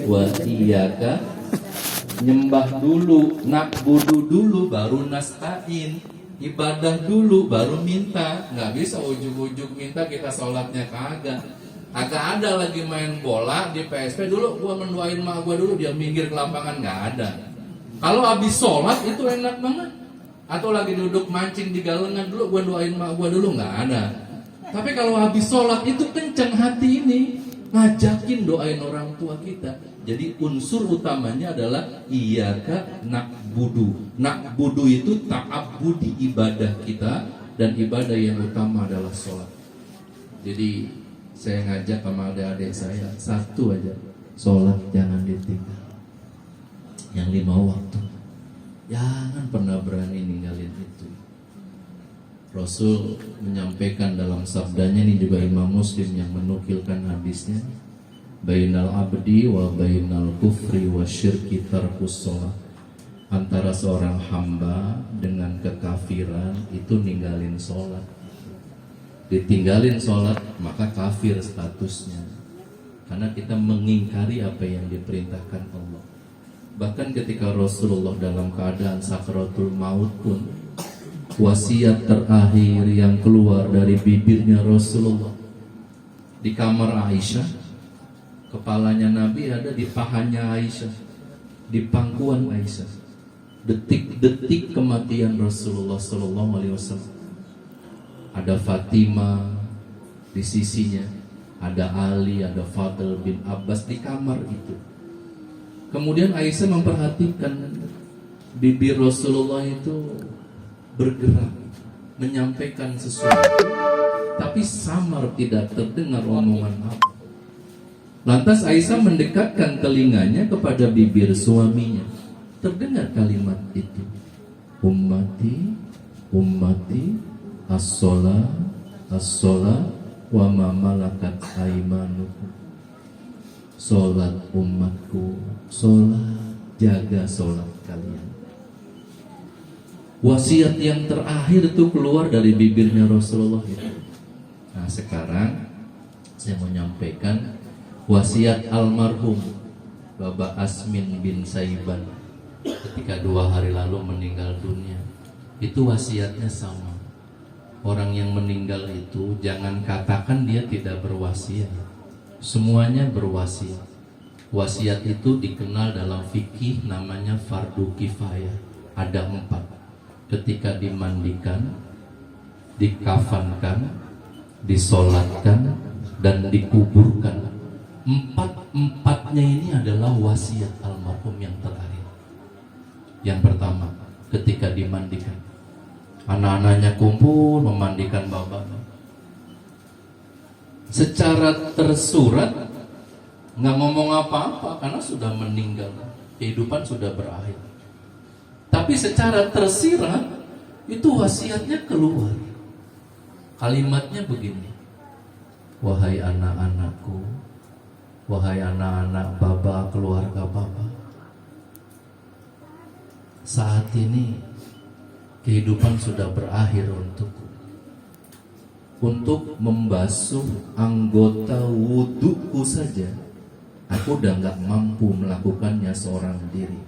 wa iyyaka, nyembah dulu, na'budu dulu baru nasta'in, ibadah dulu baru minta. Nggak bisa ujug-ujug minta kita sholatnya kagak. Agak ada lagi main bola di PSP dulu, gua mendoain mak gua dulu, dia minggir ke lapangan, nggak ada. Kalau habis sholat itu enak banget. Atau lagi duduk mancing di galengan dulu, gua doain mak gua dulu, nggak ada. Tapi kalau habis sholat itu kenceng hati ini, ngajakin doain orang tua kita. Jadi unsur utamanya adalah iyyaka na'budu. Na'budu itu ta'abbudi, ibadah kita, dan ibadah yang utama adalah sholat. Jadi saya ngajak sama adik-adik saya, satu aja, sholat jangan ditinggal. Yang 5 waktu, jangan pernah berani ninggalin itu. Rasul menyampaikan dalam sabdanya, ini juga Imam Muslim yang menukilkan hadisnya, bainal abdi wa bainal kufri wa syirki tarkus sholat. Antara seorang hamba dengan kekafiran itu ninggalin sholat. Ditinggalin sholat maka kafir statusnya, karena kita mengingkari apa yang diperintahkan Allah. Bahkan ketika Rasulullah dalam keadaan sakratul maut pun, wasiat terakhir yang keluar dari bibirnya Rasulullah di kamar Aisyah, kepalanya Nabi ada di pahanya Aisyah, di pangkuan Aisyah. Detik-detik kematian Rasulullah SAW, ada Fatimah di sisinya, ada Ali, ada Fadl bin Abbas di kamar itu. Kemudian Aisyah memperhatikan bibir Rasulullah itu bergerak, menyampaikan sesuatu, tapi samar, tidak terdengar omongan apa. Lantas Aisyah mendekatkan telinganya kepada bibir suaminya. Terdengar kalimat itu, ummati, ummati, as-sholat, as-sholat, wa ma malakat aimanukum. Sholat umatku, sholat, jaga sholat kalian. Wasiat yang terakhir itu keluar dari bibirnya Rasulullah itu. Nah sekarang saya mau menyampaikan wasiat almarhum Bapak Asmin bin Saiban ketika 2 hari lalu meninggal dunia. Itu wasiatnya sama. Orang yang meninggal itu jangan katakan dia tidak berwasiat. Semuanya berwasiat. Wasiat itu dikenal dalam fikih namanya fardu kifayah. Ada 4. Ketika dimandikan, dikafankan, disolatkan, dan dikuburkan. 4-4-nya ini adalah wasiat almarhum yang terakhir. Yang pertama, ketika dimandikan, anak-anaknya kumpul memandikan bapak. Secara tersurat nggak ngomong apa-apa karena sudah meninggal, kehidupan sudah berakhir. Tapi secara tersirat itu wasiatnya keluar. Kalimatnya begini, wahai anak-anakku, wahai anak-anak baba, keluarga baba, saat ini kehidupan sudah berakhir untukku. Untuk membasuh anggota wudhuku saja, aku udah gak mampu melakukannya seorang diri.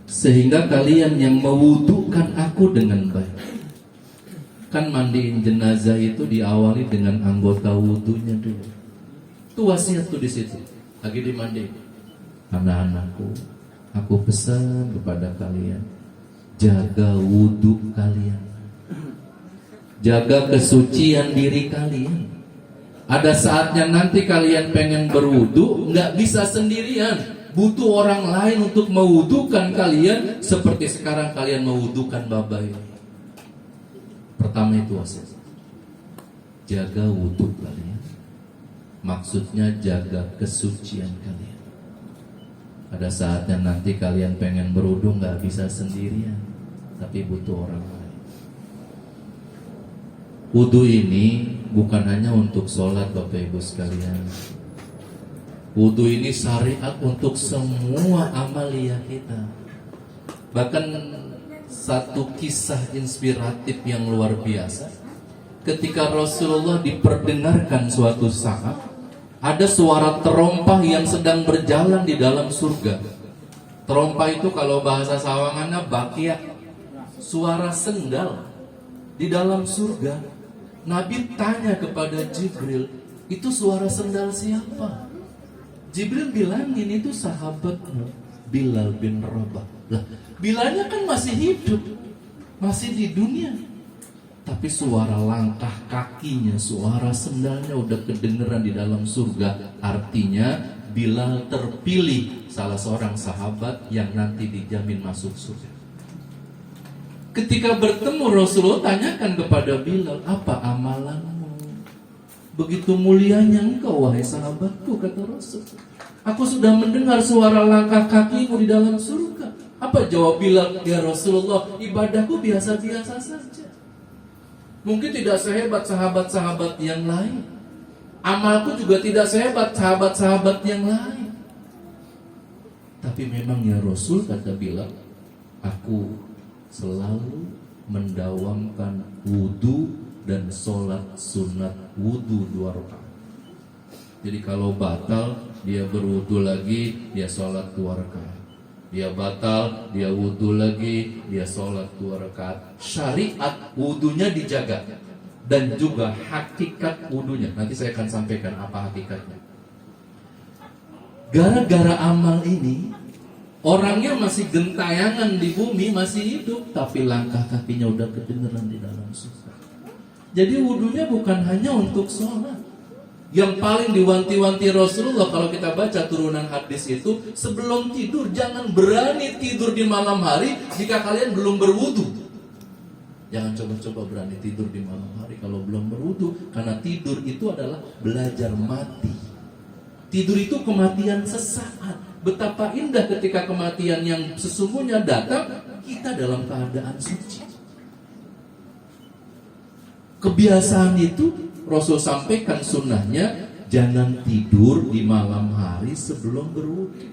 Sehingga kalian yang mewudhukan aku dengan baik. Kan mandiin jenazah itu diawali dengan anggota wudhunya dulu. Itu wasiat tuh di situ. Lagi dimandiin, anak-anakku, aku pesan kepada kalian, jaga wudhu kalian, jaga kesucian diri kalian. Ada saatnya nanti kalian pengen berwudu, nggak bisa sendirian, butuh orang lain untuk mewudukan kalian seperti sekarang kalian mewudukan baba ini. Pertama itu wasiat, jaga wudu kalian. Maksudnya jaga kesucian kalian. Ada saatnya nanti kalian pengen berwudu nggak bisa sendirian, tapi butuh orang lain. Wudu ini bukan hanya untuk sholat Bapak Ibu sekalian. Wudu ini syariat untuk semua amalia kita. Bahkan satu kisah inspiratif yang luar biasa, ketika Rasulullah diperdengarkan suatu saat ada suara terompah yang sedang berjalan di dalam surga. Terompah itu kalau bahasa Sawangannya bakiak, suara sendal di dalam surga. Nabi tanya kepada Jibril, itu suara sendal siapa? Jibril bilangin itu sahabatmu, Bilal bin Rabah. Lah, Bilalnya kan masih hidup, masih di dunia. Tapi suara langkah kakinya, suara sendalnya udah kedengeran di dalam surga. Artinya Bilal terpilih salah seorang sahabat yang nanti dijamin masuk surga. Ketika bertemu Rasulullah tanyakan kepada Bilal, apa amalanmu? Begitu mulianya engkau wahai sahabatku, kata Rasul. Aku sudah mendengar suara langkah kakimu di dalam surga. Apa jawab Bilal? Ya Rasulullah, ibadahku biasa-biasa saja. Mungkin tidak sehebat sahabat-sahabat yang lain. Amalku juga tidak sehebat sahabat-sahabat yang lain. Tapi memang ya Rasul, kata Bilal, aku selalu mendawamkan wudu dan sholat sunat wudu 2 rakaat. Jadi kalau batal, dia berwudu lagi, dia sholat 2 rakaat. Dia batal, dia wudu lagi, dia sholat 2 rakaat. Syariat wudunya dijaga dan juga hakikat wudunya. Nanti saya akan sampaikan apa hakikatnya. Gara-gara amal ini, orangnya masih gentayangan di bumi, masih hidup, tapi langkah kakinya udah kedengeran di dalam surga. Jadi wudunya bukan hanya untuk sholat. Yang paling diwanti-wanti Rasulullah kalau kita baca turunan hadis itu, sebelum tidur jangan berani tidur di malam hari jika kalian belum berwudu. Jangan coba-coba berani tidur di malam hari kalau belum berwudu, karena tidur itu adalah belajar mati. Tidur itu kematian sesaat. Betapa indah ketika kematian yang sesungguhnya datang, kita dalam keadaan suci. Kebiasaan itu Rasul sampaikan sunnahnya, jangan tidur di malam hari sebelum berwudu.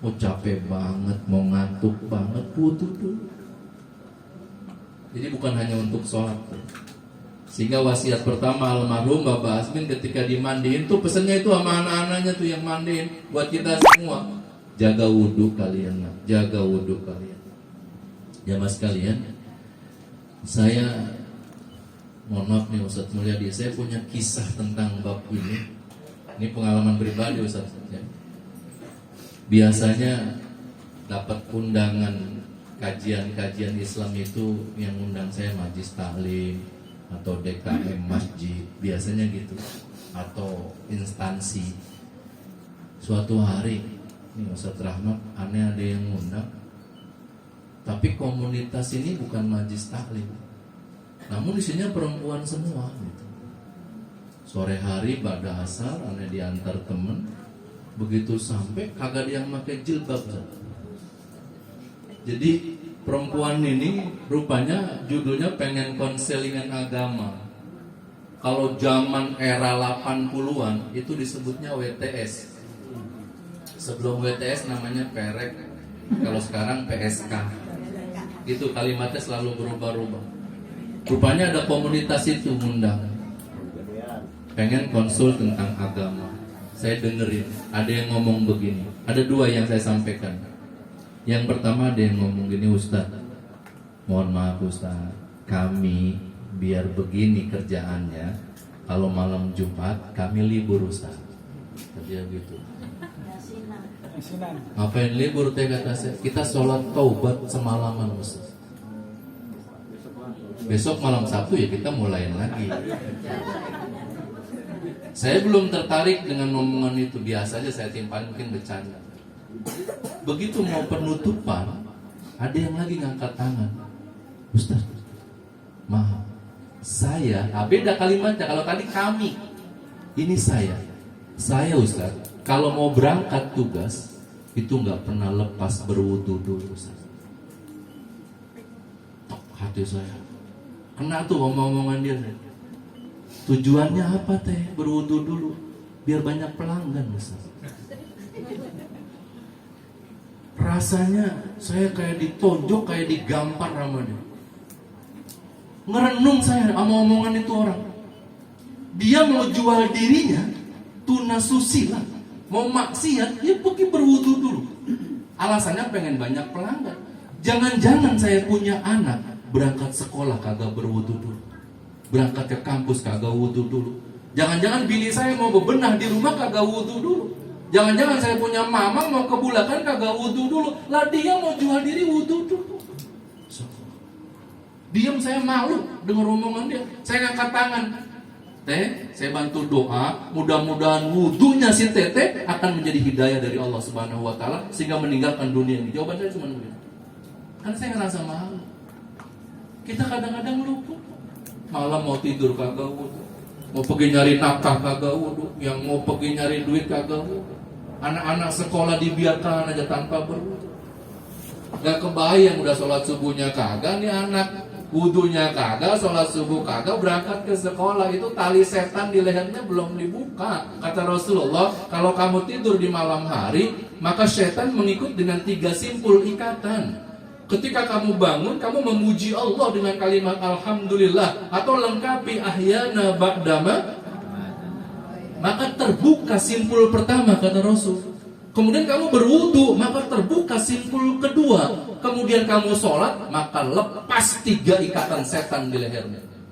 Mau capek banget, mau ngantuk banget, wudu dulu. Jadi bukan hanya untuk sholat. Sehingga wasiat pertama almarhum Bapak Asmin ketika dimandiin tuh pesannya itu sama anak-anaknya tuh yang mandiin buat kita semua. Jaga wudu kalian, jaga wudu kalian. Ya mas kalian, saya mohon maaf nih Ustadz Mulyadi, saya punya kisah tentang bab ini. Ini pengalaman pribadi Ustadz. Biasanya dapat undangan kajian-kajian Islam itu yang undang saya Majlis Taklim atau DKM masjid, biasanya gitu, atau instansi. Suatu hari, ini Ustadz Rahmat, aneh ada yang ngundang, tapi komunitas ini bukan Majlis Taklim. Namun isinya perempuan semua gitu. Sore hari pada asar aneh diantar temen, begitu sampai kagak ada yang pakai jilbab. Jadi perempuan ini rupanya judulnya pengen konselingan agama. Kalau zaman era 80-an itu disebutnya WTS. Sebelum WTS namanya perek, kalau sekarang PSK. Itu kalimatnya selalu berubah-ubah. Rupanya ada komunitas itu ngundang, pengen konsul tentang agama. Saya dengerin, ada yang ngomong begini. Ada 2 yang saya sampaikan. Yang pertama ada yang ngomong gini, Ustadz, mohon maaf Ustadz, kami biar begini kerjaannya, kalau malam Jumat kami libur Ustadz. Dia gitu. Ngapain libur teh, kata saya? Kita sholat taubat semalaman Ustadz. Besok malam Sabtu ya kita mulain lagi. Saya belum tertarik dengan omongan itu, biasa aja saya timpan, mungkin bercanda. Begitu mau penutupan, ada yang lagi ngangkat tangan. Ustaz, maaf, saya, beda kalimatnya. Kalau tadi kami, ini saya Ustaz, kalau mau berangkat tugas itu nggak pernah lepas berwudu dulu Ustaz. Hati saya kena tuh omong-omongan dia. Tujuannya apa teh berwudu dulu? Biar banyak pelanggan Ustaz. Rasanya saya kayak ditonjok, kayak digampar sama dia. Ngerenung saya sama omongan itu orang. Dia mau jual dirinya, tunasusila, mau maksiat, ya pergi berwudu dulu. Alasannya pengen banyak pelanggan. Jangan-jangan saya punya anak berangkat sekolah kagak berwudu dulu, berangkat ke kampus kagak wudu dulu. Jangan-jangan bini saya mau bebenah di rumah kagak wudu dulu. Jangan-jangan saya punya mamang mau ke Bulakan kagak wudu dulu. Lah dia mau jual diri wudu dulu. Diam, saya malu dengar omongan dia. Saya ngangkat tangan. Teh, saya bantu doa, mudah-mudahan wudunya si Tete akan menjadi hidayah dari Allah Subhanahu wa taala sehingga meninggalkan dunia ini. Jawaban saya cuma begini. Karena saya ngerasa malu. Kita kadang-kadang lupa. Malam mau tidur kagak wudu. Mau pergi nyari nafkah kagak wudu, yang mau pergi nyari duit kagak wudu. Anak-anak sekolah dibiarkan aja tanpa berwudu. Gak kebayang udah sholat subuhnya kagak nih anak. Wudunya kagak, sholat subuh kagak, berangkat ke sekolah itu tali setan di lehernya belum dibuka. Kata Rasulullah, kalau kamu tidur di malam hari, maka setan mengikut dengan 3 simpul ikatan. Ketika kamu bangun, kamu memuji Allah dengan kalimat Alhamdulillah atau lengkapi ahyana ba'dama, maka terbuka simpul pertama, kata Rasul. Kemudian kamu berwudu, maka terbuka simpul kedua. Kemudian kamu sholat, maka lepas 3 ikatan setan di lehernya.